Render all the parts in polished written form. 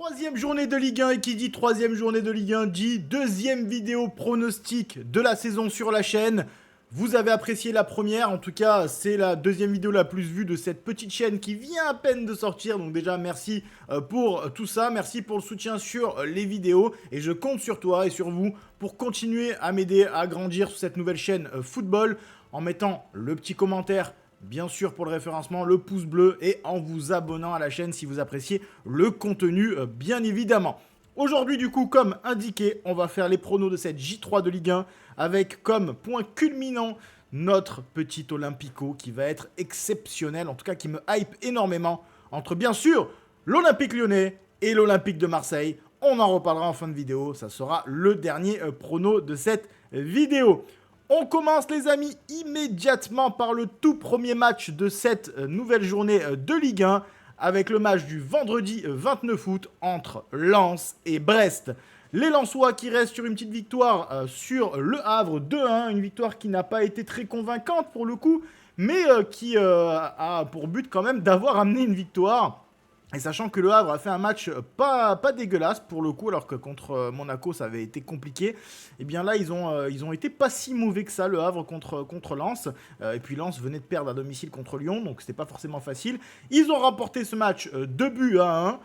Troisième journée de Ligue 1 et qui dit troisième journée de Ligue 1 dit deuxième vidéo pronostic de la saison sur la chaîne. Vous avez apprécié la première, en tout cas c'est la deuxième vidéo la plus vue de cette petite chaîne qui vient à peine de sortir. Donc déjà merci pour tout ça, merci pour le soutien sur les vidéos. Et je compte sur toi et sur vous pour continuer à m'aider à grandir sur cette nouvelle chaîne football en mettant le petit commentaire, bien sûr pour le référencement, le pouce bleu et en vous abonnant à la chaîne si vous appréciez le contenu bien évidemment. Aujourd'hui du coup, comme indiqué, on va faire les pronos de cette J3 de Ligue 1 avec comme point culminant notre petit Olympico qui va être exceptionnel, en tout cas qui me hype énormément, entre bien sûr l'Olympique Lyonnais et l'Olympique de Marseille. On en reparlera en fin de vidéo, ça sera le dernier prono de cette vidéo. On commence les amis immédiatement par le tout premier match de cette nouvelle journée de Ligue 1 avec le match du vendredi 29 août entre Lens et Brest. Les Lensois qui restent sur une petite victoire sur Le Havre 2-1, une victoire qui n'a pas été très convaincante pour le coup, mais qui a pour but quand même d'avoir amené une victoire. Et sachant que Le Havre a fait un match pas dégueulasse pour le coup, alors que contre Monaco ça avait été compliqué, et bien là ils ont été pas si mauvais que ça, Le Havre contre Lens. Et puis Lens venait de perdre à domicile contre Lyon, donc c'était pas forcément facile. Ils ont remporté ce match 2-1,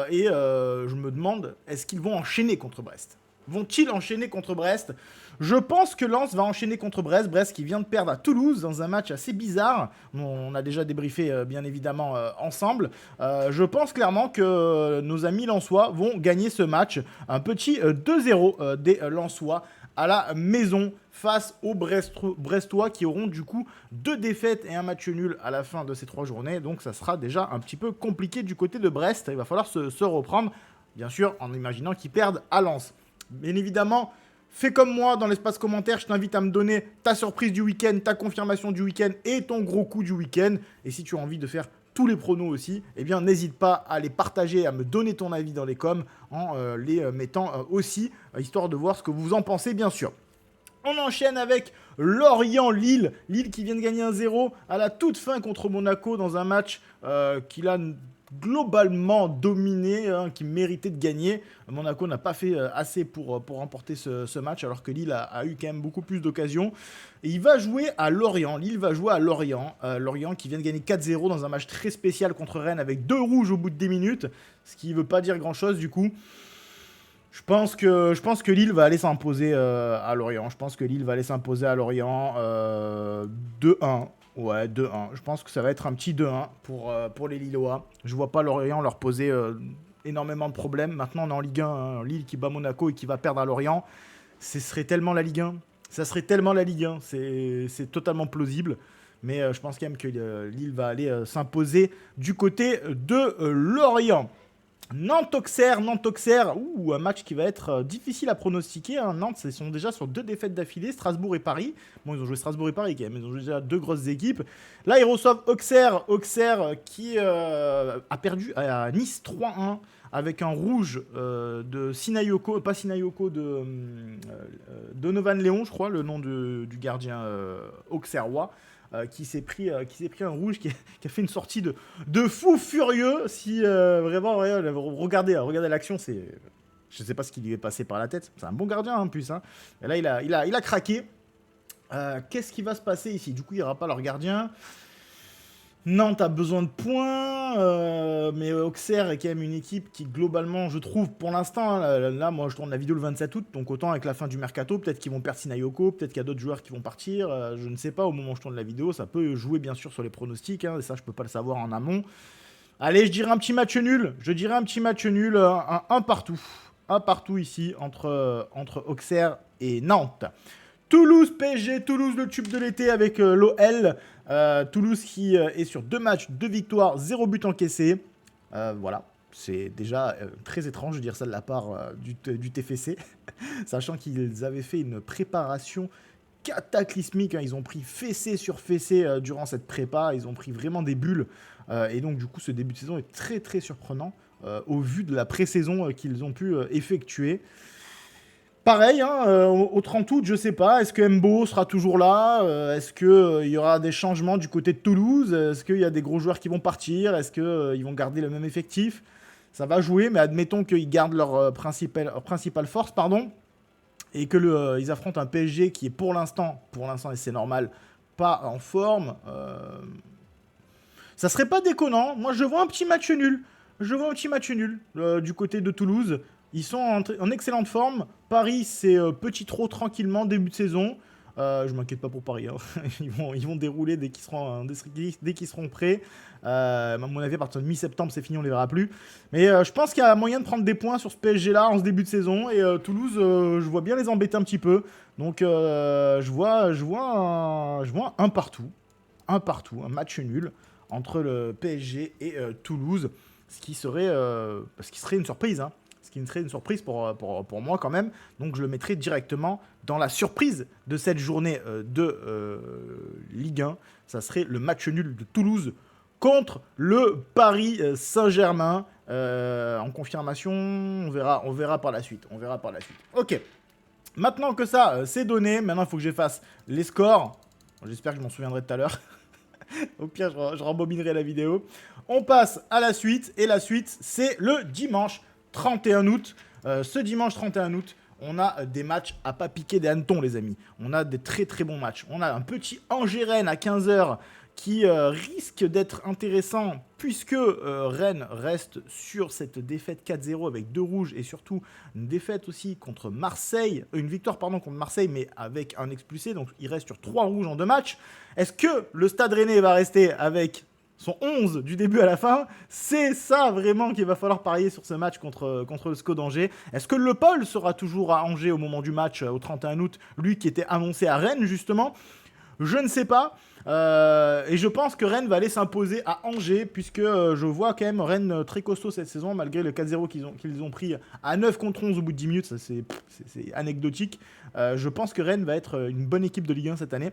et je me demande, est-ce qu'ils vont enchaîner contre Brest ? Vont-ils enchaîner contre Brest ? Je pense que Lens va enchaîner contre Brest. Brest qui vient de perdre à Toulouse dans un match assez bizarre. On a déjà débriefé bien évidemment ensemble. Je pense clairement que nos amis lensois vont gagner ce match. Un petit 2-0 des lensois à la maison face aux Brestois qui auront du coup 2 défaites et un match nul à la fin de ces 3 journées. Donc ça sera déjà un petit peu compliqué du côté de Brest. Il va falloir se reprendre, bien sûr, en imaginant qu'ils perdent à Lens. Bien évidemment, fais comme moi dans l'espace commentaire, je t'invite à me donner ta surprise du week-end, ta confirmation du week-end et ton gros coup du week-end. Et si tu as envie de faire tous les pronos aussi, eh bien n'hésite pas à les partager, à me donner ton avis dans les coms en les mettant aussi, histoire de voir ce que vous en pensez bien sûr. On enchaîne avec Lorient-Lille. Lille qui vient de gagner 1-0 à la toute fin contre Monaco dans un match qu'il a globalement dominé, qui méritait de gagner. Monaco n'a pas fait assez pour remporter ce match, alors que Lille a eu quand même beaucoup plus d'occasions. Et il va jouer à Lorient. Lille va jouer à Lorient. Lorient qui vient de gagner 4-0 dans un match très spécial contre Rennes avec 2 rouges au bout de 10 minutes, ce qui ne veut pas dire grand-chose du coup. Je pense que Lille va aller s'imposer à Lorient. Je pense que Lille va aller s'imposer à Lorient 2-1. Ouais, 2-1. Je pense que ça va être un petit 2-1 pour les Lillois. Je vois pas Lorient leur poser énormément de problèmes. Maintenant, on est en Ligue 1. Hein. Lille qui bat Monaco et qui va perdre à Lorient. Ce serait tellement la Ligue 1. Ça serait tellement la Ligue 1. C'est totalement plausible. Mais je pense quand même que Lille va aller s'imposer du côté de Lorient. Nantes-Auxerre, un match qui va être difficile à pronostiquer. Hein. Nantes, ils sont déjà sur 2 défaites d'affilée, Strasbourg et Paris. Bon, ils ont joué Strasbourg et Paris quand même, ils ont joué déjà 2 grosses équipes. Là, ils reçoivent Auxerre qui a perdu à Nice 3-1 avec un rouge de Sinayoko, pas Sinayoko, de Donovan Léon, je crois, le nom du gardien auxerrois. Qui s'est pris un rouge, qui a fait une sortie de fou furieux. Si vraiment, regardez l'action, je ne sais pas ce qui lui est passé par la tête. C'est un bon gardien en plus. Hein. Et là, il a craqué. Qu'est-ce qui va se passer ici ? Du coup, il n'y aura pas leur gardien. Nantes a besoin de points, mais Auxerre est quand même une équipe qui, globalement, je trouve, pour l'instant, là, moi, je tourne la vidéo le 27 août, donc autant avec la fin du mercato, peut-être qu'ils vont perdre Sinayoko, peut-être qu'il y a d'autres joueurs qui vont partir, je ne sais pas, au moment où je tourne la vidéo, ça peut jouer, bien sûr, sur les pronostics, hein, et ça, je peux pas le savoir en amont. Allez, je dirais un petit match nul, un partout. Un partout ici, entre Auxerre et Nantes. Toulouse, PSG, Toulouse, le tube de l'été avec l'OL. Toulouse qui est sur 2 matchs, 2 victoires, 0 but encaissé. Voilà, c'est déjà très étrange de dire ça de la part du TFC, sachant qu'ils avaient fait une préparation cataclysmique. Hein. Ils ont pris fessée sur fessée durant cette prépa, ils ont pris vraiment des bulles. Et donc du coup, ce début de saison est très très surprenant au vu de la pré-saison qu'ils ont pu effectuer. Pareil, hein, au 30 août, je sais pas, est-ce que Mbo sera toujours là ? Est-ce qu'il y aura des changements du côté de Toulouse ? Est-ce qu'il y a des gros joueurs qui vont partir ? Est-ce qu'ils vont garder le même effectif ? Ça va jouer, mais admettons qu'ils gardent leur principale force, pardon, et que ils affrontent un PSG qui est pour l'instant, et c'est normal, pas en forme. Ça serait pas déconnant. Moi, je vois un petit match nul. Du côté de Toulouse. Ils sont en excellente forme. Paris, c'est petit trop tranquillement, début de saison. Je m'inquiète pas pour Paris. Hein. Ils vont dérouler dès qu'ils seront prêts. À mon avis, à partir de mi-septembre, c'est fini, on les verra plus. Mais je pense qu'il y a moyen de prendre des points sur ce PSG-là en ce début de saison. Et Toulouse, je vois bien les embêter un petit peu. Donc, je vois un partout. Un match nul entre le PSG et Toulouse. Ce qui serait une surprise. Hein. Ce qui serait une surprise pour moi quand même. Donc je le mettrai directement dans la surprise de cette journée de Ligue 1. Ça serait le match nul de Toulouse contre le Paris Saint-Germain. En confirmation, on verra par la suite. Ok. Maintenant que ça c'est donné, maintenant il faut que j'efface les scores. J'espère que je m'en souviendrai tout à l'heure. Au pire, je rembobinerai la vidéo. On passe à la suite. Et la suite, c'est le dimanche 31 août. Ce dimanche 31 août, on a des matchs à pas piquer des hannetons, les amis. On a des très très bons matchs. On a un petit Angers-Rennes à 15h qui risque d'être intéressant puisque Rennes reste sur cette défaite 4-0 avec 2 rouges et surtout une défaite aussi contre Marseille, une victoire pardon contre Marseille mais avec un expulsé, donc il reste sur 3 rouges en 2 matchs. Est-ce que le Stade Rennais va rester avec son 11 du début à la fin? C'est ça vraiment qu'il va falloir parier sur ce match contre le SCO d'Angers. Est-ce que Le Paul sera toujours à Angers au moment du match au 31 août, lui qui était annoncé à Rennes justement? Je ne sais pas. Et je pense que Rennes va aller s'imposer à Angers, puisque je vois quand même Rennes très costaud cette saison, malgré le 4-0 qu'ils ont pris à 9 contre 11 au bout de 10 minutes. Ça, c'est anecdotique. Je pense que Rennes va être une bonne équipe de Ligue 1 cette année.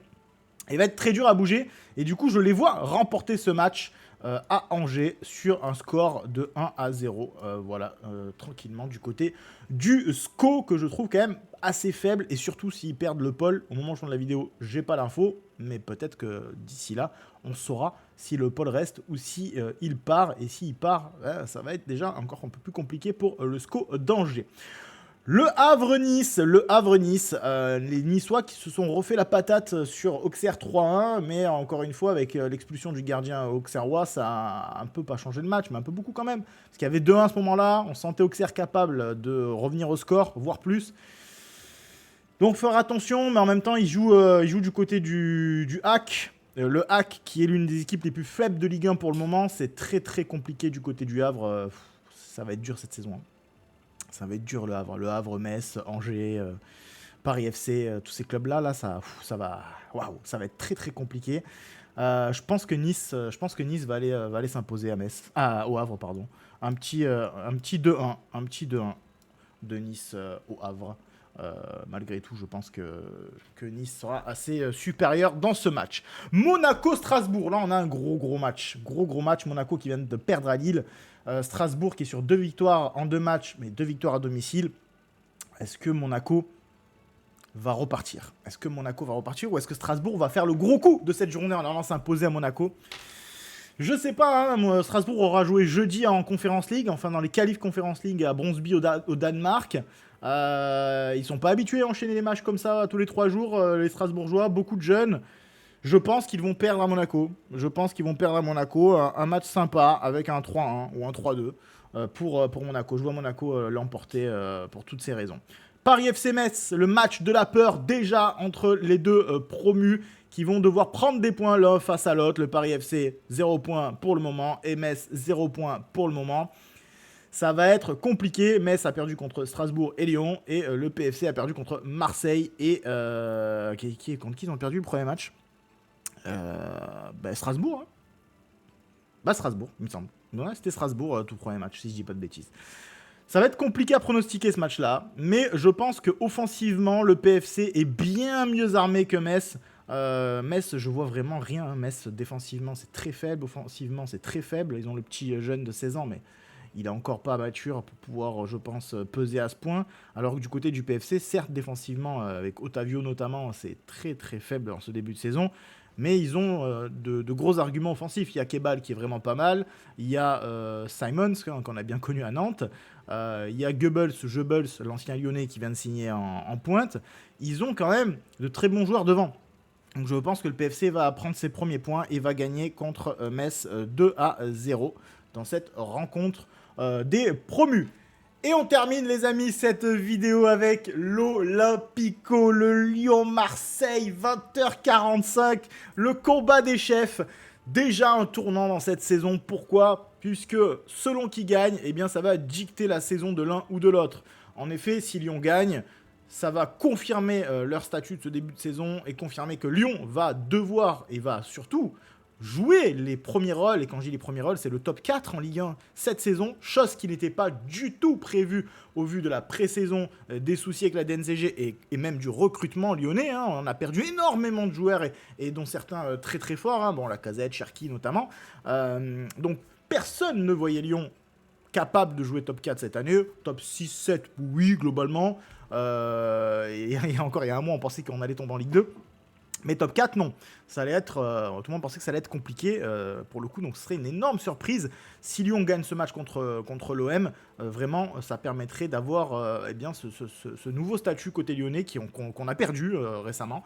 Et va être très dur à bouger. Et du coup, je les vois remporter ce match à Angers sur un score de 1-0. Voilà, tranquillement du côté du SCO, que je trouve quand même assez faible. Et surtout, s'ils perdent Le Paul, au moment où je tourne la vidéo, j'ai pas l'info. Mais peut-être que d'ici là, on saura si Le Paul reste ou si il part. Et s'il part, ça va être déjà encore un peu plus compliqué pour le SCO d'Angers. Le Havre-Nice, les Niçois qui se sont refait la patate sur Auxerre 3-1, mais encore une fois, avec l'expulsion du gardien auxerrois, ça a un peu pas changé le match, mais un peu beaucoup quand même. Parce qu'il y avait 2-1 à ce moment-là, on sentait Auxerre capable de revenir au score, voire plus. Donc faire attention, mais en même temps, il joue du côté du Hack. Le Hack, qui est l'une des équipes les plus faibles de Ligue 1 pour le moment, c'est très très compliqué du côté du Havre. Ça va être dur cette saison. Ça va être dur le Havre, Metz, Angers, Paris FC, tous ces clubs-là, ça va être très très compliqué. Je pense que Nice va aller s'imposer au Havre, pardon. Un petit 2-1, de Nice au Havre. Malgré tout, je pense que Nice sera assez supérieur dans ce match. Monaco-Strasbourg, là on a un gros match. Gros match, Monaco qui vient de perdre à Lille. Strasbourg qui est sur 2 victoires en 2 matchs, mais 2 victoires à domicile. Est-ce que Monaco va repartir ou est-ce que Strasbourg va faire le gros coup de cette journée en allant s'imposer à Monaco? Je sais pas, hein, Strasbourg aura joué jeudi en Conference League, enfin dans les qualifs Conference League à Brøndby au Danemark. Ils sont pas habitués à enchaîner les matchs comme ça tous les 3 jours, les Strasbourgeois, beaucoup de jeunes. Je pense qu'ils vont perdre à Monaco. Un match sympa avec un 3-1 ou un 3-2 pour Monaco. Je vois Monaco l'emporter pour toutes ces raisons. Paris FC Metz, le match de la peur déjà entre les deux promus qui vont devoir prendre des points l'un face à l'autre. Le Paris FC, 0 points pour le moment et Metz, 0 points pour le moment. Ça va être compliqué. Metz a perdu contre Strasbourg et Lyon et le PFC a perdu contre Marseille et contre qui ils ont perdu le premier match? Strasbourg. Hein. Strasbourg, il me semble. Ouais, c'était Strasbourg, tout premier match, si je dis pas de bêtises. Ça va être compliqué à pronostiquer ce match-là, mais je pense que offensivement, le PFC est bien mieux armé que Metz. Metz, je vois vraiment rien. Hein. Metz, défensivement, c'est très faible. Offensivement, c'est très faible. Ils ont le petit jeune de 16 ans, mais il n'est encore pas mature pour pouvoir, je pense, peser à ce point. Alors que du côté du PFC, certes, défensivement, avec Otavio notamment, c'est très très faible en ce début de saison. mais ils ont de gros arguments offensifs. Il y a Kebal qui est vraiment pas mal, il y a Simons, qu'on a bien connu à Nantes, il y a Goebbels, l'ancien Lyonnais qui vient de signer en pointe. Ils ont quand même de très bons joueurs devant. Donc je pense que le PFC va prendre ses premiers points et va gagner contre Metz 2-0 dans cette rencontre des promus. Et on termine les amis cette vidéo avec l'Olympico, le Lyon-Marseille, 20h45, le combat des chefs. Déjà un tournant dans cette saison, pourquoi ? Puisque selon qui gagne, eh bien ça va dicter la saison de l'un ou de l'autre. En effet, si Lyon gagne, ça va confirmer leur statut de ce début de saison et confirmer que Lyon va devoir et va surtout jouer les premiers rôles. Et quand je dis les premiers rôles, c'est le top 4 en Ligue 1 cette saison, chose qui n'était pas du tout prévue au vu de la pré-saison, des soucis avec la DNCG et même du recrutement lyonnais. Hein. On a perdu énormément de joueurs et dont certains très très forts. Hein. Bon, Lacazette, Cherki notamment. Donc personne ne voyait Lyon capable de jouer top 4 cette année. Top 6-7, oui, globalement. Et il y a un mois, on pensait qu'on allait tomber en Ligue 2. Mais top 4, non. Ça allait être, tout le monde pensait que ça allait être compliqué pour le coup. Donc ce serait une énorme surprise si Lyon gagne ce match contre l'OM. Vraiment, ça permettrait d'avoir eh bien, ce nouveau statut côté lyonnais qu'on a perdu récemment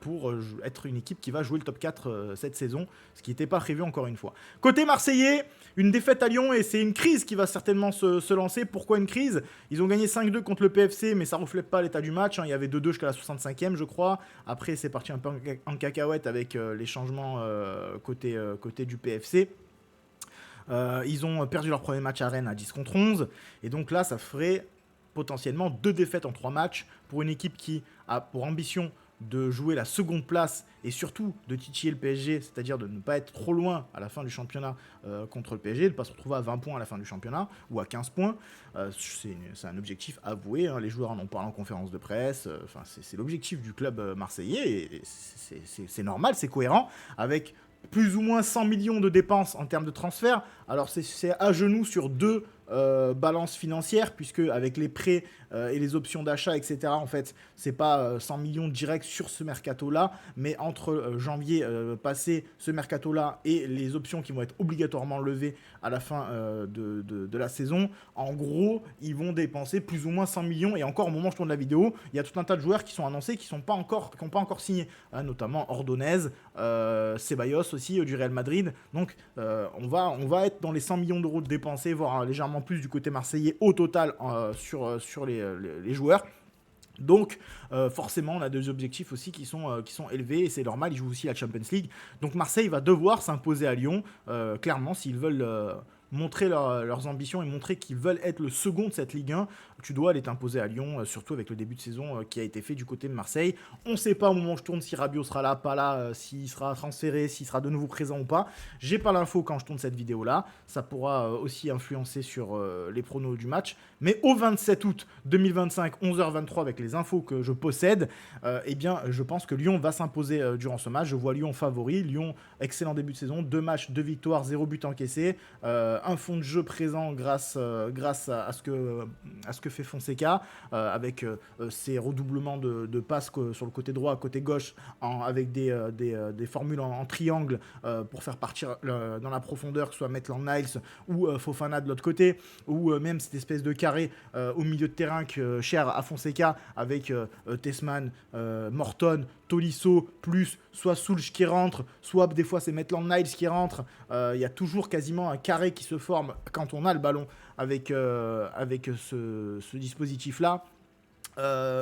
pour être une équipe qui va jouer le top 4 cette saison. Ce qui n'était pas prévu encore une fois. Côté marseillais, une défaite à Lyon et c'est une crise qui va certainement se lancer. Pourquoi une crise ? Ils ont gagné 5-2 contre le PFC, mais ça ne reflète pas l'état du match. Hein. Il y avait 2-2 jusqu'à la 65e, je crois. Après, c'est parti un peu en cacahuète avec les changements côté du PFC. Ils ont perdu leur premier match à Rennes à 10 contre 11. Et donc là, ça ferait potentiellement 2 défaites en 3 matchs pour une équipe qui a pour ambition de jouer la seconde place et surtout de titiller le PSG, c'est-à-dire de ne pas être trop loin à la fin du championnat contre le PSG, de ne pas se retrouver à 20 points à la fin du championnat ou à 15 points. C'est un objectif avoué, hein, les joueurs en ont parlé en conférence de presse, c'est l'objectif du club marseillais et c'est normal, c'est cohérent avec plus ou moins 100 millions de dépenses en termes de transfert. Alors c'est à genoux sur 2 balances financières, puisque avec les prêts et les options d'achat, etc., en fait, c'est pas 100 millions directs sur ce mercato-là, mais entre janvier passé, ce mercato-là, et les options qui vont être obligatoirement levées à la fin de la saison, en gros, ils vont dépenser plus ou moins 100 millions. Et encore, au moment où je tourne la vidéo, il y a tout un tas de joueurs qui sont annoncés, qui n'ont pas encore signé, hein, notamment Ordonez, Ceballos aussi, du Real Madrid. Donc, on va être dans les 100 millions d'euros de dépensés, voire légèrement plus du côté marseillais au total sur les joueurs. Donc forcément on a des objectifs aussi qui sont élevés et c'est normal, ils jouent aussi la Champions League. Donc Marseille va devoir s'imposer à Lyon, clairement s'ils veulent montrer leurs ambitions et montrer qu'ils veulent être le second de cette Ligue 1, tu dois aller t'imposer à Lyon, surtout avec le début de saison qui a été fait du côté de Marseille. On ne sait pas au moment où je tourne si Rabiot sera là, pas là, s'il sera transféré, s'il sera de nouveau présent ou pas. J'ai pas l'info quand je tourne cette vidéo là, ça pourra aussi influencer sur les pronos du match. Mais au 27 août 2025, 11h23 avec les infos que je possède, eh bien je pense que Lyon va s'imposer durant ce match. Je vois Lyon favori, Lyon excellent début de saison, 2 matchs, 2 victoires, 0 but encaissé, un fond de jeu présent grâce à ce que fait Fonseca, avec ses redoublements de passes sur le côté droit, côté gauche, avec des formules en triangle pour faire partir dans la profondeur, que ce soit Maitland-Niles ou Fofana de l'autre côté, ou même cette espèce de carré au milieu de terrain cher à Fonseca, avec Tessman, Morton, Tolisso, plus soit Soulj qui rentre, soit des fois c'est Maitland-Niles qui rentre. Il y a toujours quasiment un carré qui se forme quand on a le ballon avec ce dispositif-là.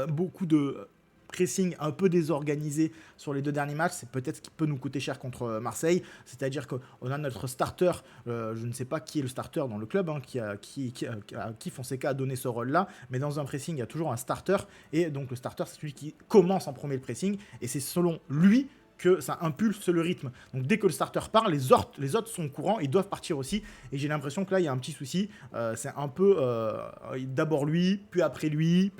Beaucoup de pressing un peu désorganisé sur les 2 derniers matchs, c'est peut-être ce qui peut nous coûter cher contre Marseille, c'est-à-dire qu'on a notre starter, je ne sais pas qui est le starter dans le club, hein, qui Fonseca a donné ce rôle-là, mais dans un pressing, il y a toujours un starter, et donc le starter, c'est celui qui commence en premier le pressing, et c'est selon lui que ça impulse le rythme. Donc dès que le starter part, les autres sont au courant, ils doivent partir aussi. Et j'ai l'impression que là, il y a un petit souci. C'est un peu d'abord lui, puis après lui.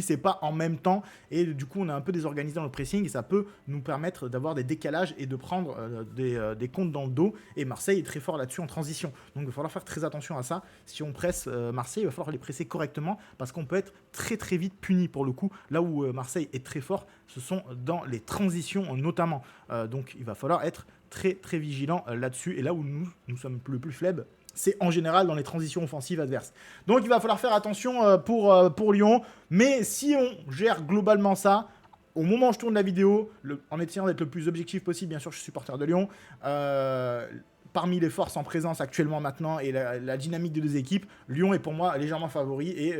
C'est pas en même temps. Et du coup, on est un peu désorganisé dans le pressing. Et ça peut nous permettre d'avoir des décalages et de prendre des comptes dans le dos. Et Marseille est très fort là-dessus en transition. Donc il va falloir faire très attention à ça. Si on presse Marseille, il va falloir les presser correctement parce qu'on peut être très très vite puni pour le coup. Là où Marseille est très fort, ce sont dans les transitions notamment. clairement. Donc il va falloir être très très vigilant là-dessus. Et là où nous sommes le plus faibles, c'est en général dans les transitions offensives adverses. Donc il va falloir faire attention pour Lyon. Mais si on gère globalement ça, au moment où je tourne la vidéo, en essayant d'être le plus objectif possible, bien sûr je suis supporter de Lyon, parmi les forces en présence actuellement maintenant et la dynamique des deux équipes, Lyon est pour moi légèrement favori et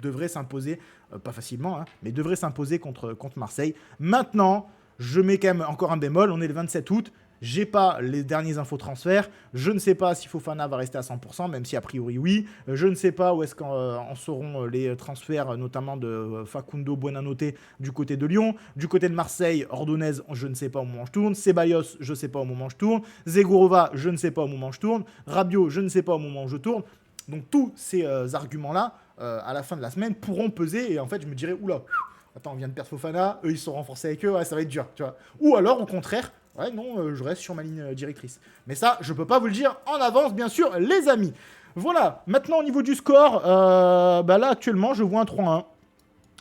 devrait s'imposer, pas facilement, hein, mais devrait s'imposer contre Marseille. Maintenant, je mets quand même encore un bémol, on est le 27 août, j'ai pas les derniers infos transferts, je ne sais pas si Fofana va rester à 100%, même si a priori oui, je ne sais pas où est-ce qu'en seront les transferts, notamment de Facundo Buonanotte du côté de Lyon, du côté de Marseille, Ordonez, je ne sais pas au moment où je tourne, Ceballos, je ne sais pas au moment où je tourne, Zegorova, je ne sais pas au moment où je tourne, Rabiot, je ne sais pas au moment où je tourne, donc tous ces arguments-là, à la fin de la semaine, pourront peser, et en fait je me dirais, oula, attends, on vient de perdre Fofana, eux ils sont renforcés avec eux, ouais, ça va être dur, tu vois. Ou alors, au contraire, ouais, non, je reste sur ma ligne directrice. Mais ça, je peux pas vous le dire en avance, bien sûr, les amis. Voilà, maintenant au niveau du score, bah là actuellement, je vois un 3-1.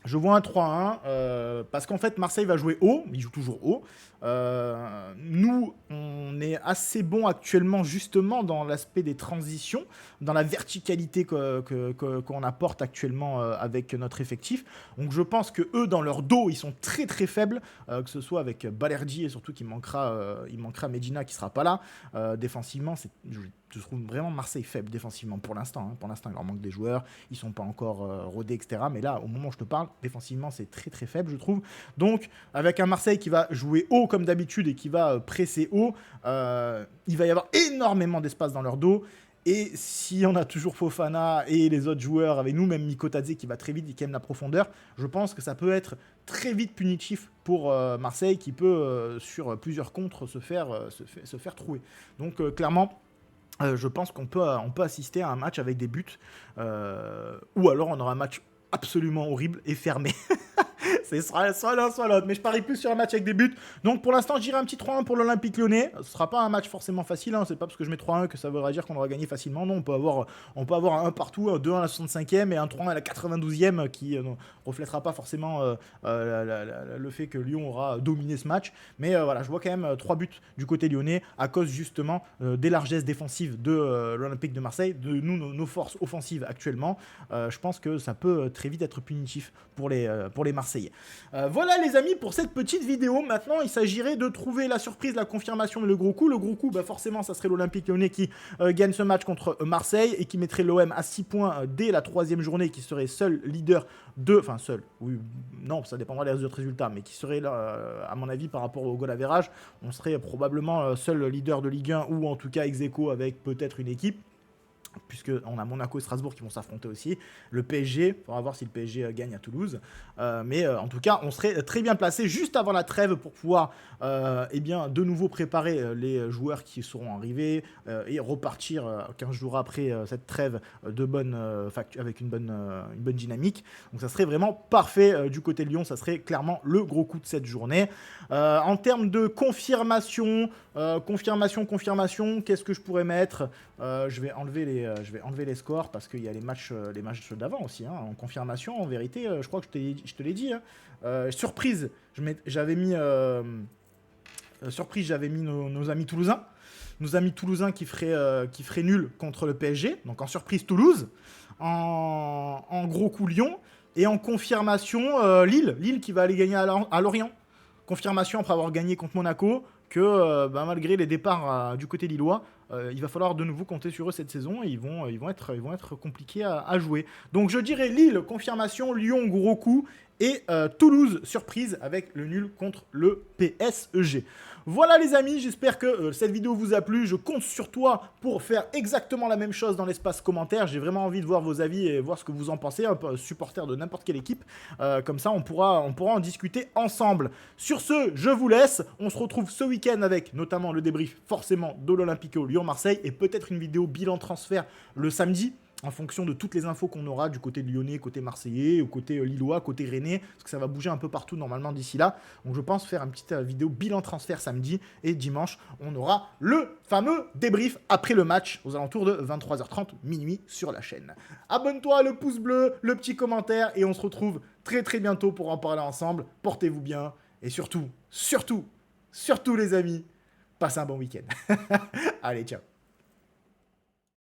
Je vois un 3-1 parce qu'en fait, Marseille va jouer haut, il joue toujours haut. Nous, on est assez bon actuellement justement dans l'aspect des transitions, dans la verticalité qu'on apporte actuellement avec notre effectif. Donc je pense que eux, dans leur dos, ils sont très très faibles, que ce soit avec Balerdi et surtout qu'il manquera Medina qui sera pas là. Défensivement, je trouve vraiment Marseille faible défensivement pour l'instant. Hein. Pour l'instant, il leur manque des joueurs, ils sont pas encore rodés, etc. Mais là, au moment où je te parle, défensivement, c'est très très faible, je trouve. Donc, avec un Marseille qui va jouer haut comme d'habitude et qui va presser haut, il va y avoir énormément d'espace dans leur dos. Et si on a toujours Fofana et les autres joueurs, avec nous, même Mikotadze qui va très vite et qui aime la profondeur, je pense que ça peut être très vite punitif pour Marseille qui peut, sur plusieurs contres, se faire trouer. Donc, clairement, je pense qu'on peut assister à un match avec des buts, ou alors on aura un match absolument horrible et fermé. C'est soit l'un, soit l'autre. Mais je parie plus sur un match avec des buts. Donc pour l'instant, je dirais un petit 3-1 pour l'Olympique Lyonnais. Ce ne sera pas un match forcément facile. Hein. C'est pas parce que je mets 3-1 que ça voudra dire qu'on aura gagné facilement. Non, on peut avoir un 1 partout, un 2-1 à la 65e et un 3-1 à la 92e qui ne reflètera pas forcément le fait que Lyon aura dominé ce match. Mais voilà, je vois quand même 3 buts du côté lyonnais à cause justement des largesses défensives de l'Olympique de Marseille, de nos forces offensives actuellement. Je pense que ça peut très vite être punitif pour les Marseillais. Voilà les amis pour cette petite vidéo. Maintenant il s'agirait de trouver la surprise, la confirmation et le gros coup. Le gros coup, bah forcément ça serait l'Olympique Lyonnais qui gagne ce match contre Marseille et qui mettrait l'OM à 6 points dès la 3e journée, qui serait seul leader enfin seul, oui, non, ça dépendra des autres résultats, mais qui serait là, à mon avis par rapport au goal average, on serait probablement seul leader de Ligue 1 ou en tout cas ex-aequo avec peut-être une équipe. Puisqu'on a Monaco et Strasbourg qui vont s'affronter aussi. Le PSG, on va voir si le PSG gagne à Toulouse. Mais en tout cas, on serait très bien placé juste avant la trêve pour pouvoir de nouveau préparer les joueurs qui seront arrivés et repartir 15 jours après cette trêve avec une bonne dynamique. Donc ça serait vraiment parfait du côté de Lyon. Ça serait clairement le gros coup de cette journée. En termes de confirmation, qu'est-ce que je pourrais mettre ? Je vais enlever les scores parce qu'il y a les matchs d'avant aussi. Hein. En confirmation, en vérité, je crois que je te l'ai dit. Hein. Surprise, j'avais mis nos amis toulousains. Nos amis toulousains qui feraient nul contre le PSG. Donc en surprise, Toulouse. En gros coup, Lyon. Et en confirmation, Lille qui va aller gagner à Lorient. Confirmation après avoir gagné contre Monaco que malgré les départs du côté lillois, il va falloir de nouveau compter sur eux cette saison et ils vont être compliqués à jouer. Donc je dirais Lille, confirmation, Lyon, gros coup, et Toulouse, surprise, avec le nul contre le PSG. Voilà les amis, j'espère que cette vidéo vous a plu. Je compte sur toi pour faire exactement la même chose dans l'espace commentaire. J'ai vraiment envie de voir vos avis et voir ce que vous en pensez, un supporter de n'importe quelle équipe. Comme ça, on pourra en discuter ensemble. Sur ce, je vous laisse. On se retrouve ce week-end avec notamment le débrief forcément de l'Olympico Lyon-Marseille et peut-être une vidéo bilan transfert le samedi, en fonction de toutes les infos qu'on aura du côté de lyonnais, côté marseillais, ou côté lillois, côté rennais, parce que ça va bouger un peu partout normalement d'ici là. Donc je pense faire une petite vidéo bilan transfert samedi, et dimanche, on aura le fameux débrief après le match, aux alentours de 23h30, minuit sur la chaîne. Abonne-toi, le pouce bleu, le petit commentaire, et on se retrouve très très bientôt pour en parler ensemble. Portez-vous bien, et surtout, Surtout les amis, passez un bon week-end. Allez, ciao.